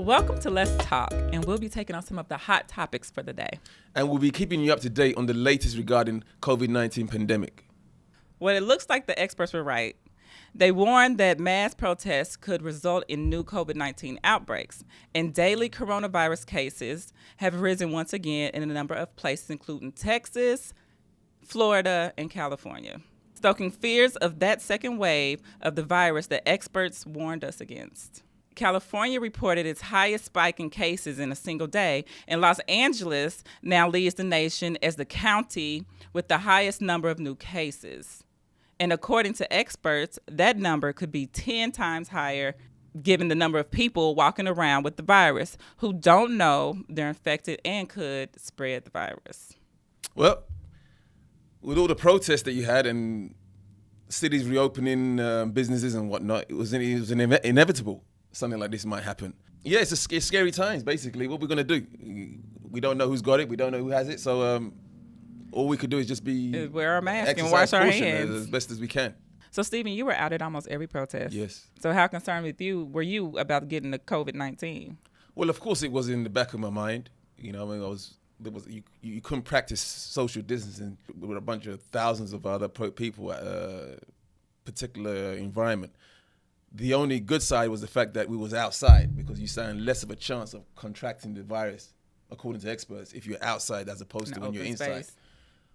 Welcome to Let's Talk, and we'll be taking on some of the hot topics for the day. And we'll be keeping you up to date on the latest regarding COVID-19 pandemic. Well, it looks like the experts were right. They warned that mass protests could result in new COVID-19 outbreaks, and daily coronavirus cases have risen once again in a number of places, including Texas, Florida, and California, stoking fears of that second wave of the virus that experts warned us against. California reported its highest spike in cases in a single day, and Los Angeles now leads the nation as the county with the highest number of new cases. And according to experts, that number could be 10 times higher given the number of people walking around with the virus who don't know they're infected and could spread the virus. Well, with all the protests that you had and cities reopening businesses and whatnot, it was inevitable something like this might happen. Yeah, it's scary times, basically. What we're going to do? We don't know who's got it. We don't know who has it. So all we could do is just wear our mask and wash our hands as best as we can. So, Stephen, you were out at almost every protest. Yes. So how concerned were you about getting the COVID-19? Well, of course, it was in the back of my mind. You know, I mean, you couldn't practice social distancing with a bunch of thousands of other people at a particular environment. The only good side was the fact that we was outside, because you stand less of a chance of contracting the virus, according to experts, if you're outside as opposed to when you're inside. Space.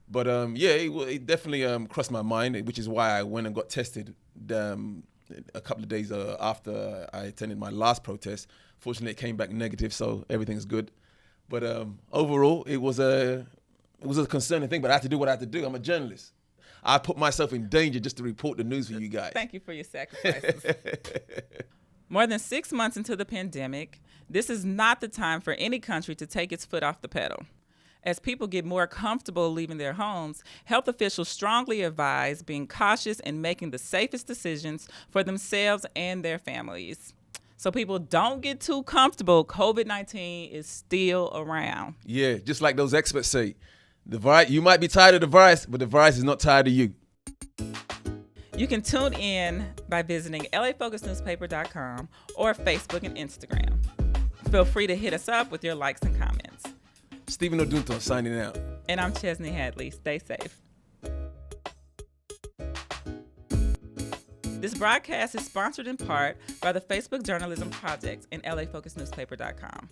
But it definitely crossed my mind, which is why I went and got tested a couple of days after I attended my last protest. Fortunately, it came back negative, so everything's good. But overall, it was a concerning thing. But I had to do what I had to do. I'm a journalist. I put myself in danger just to report the news for you guys. Thank you for your sacrifices. More than 6 months into the pandemic, this is not the time for any country to take its foot off the pedal. As people get more comfortable leaving their homes, health officials strongly advise being cautious and making the safest decisions for themselves and their families. So people don't get too comfortable. COVID-19 is still around. Yeah, just like those experts say. The virus, you might be tired of the virus, but the virus is not tired of you. You can tune in by visiting lafocusnewspaper.com or Facebook and Instagram. Feel free to hit us up with your likes and comments. Stephen Odunton signing out. And I'm Chesney Hadley. Stay safe. This broadcast is sponsored in part by the Facebook Journalism Project and lafocusnewspaper.com.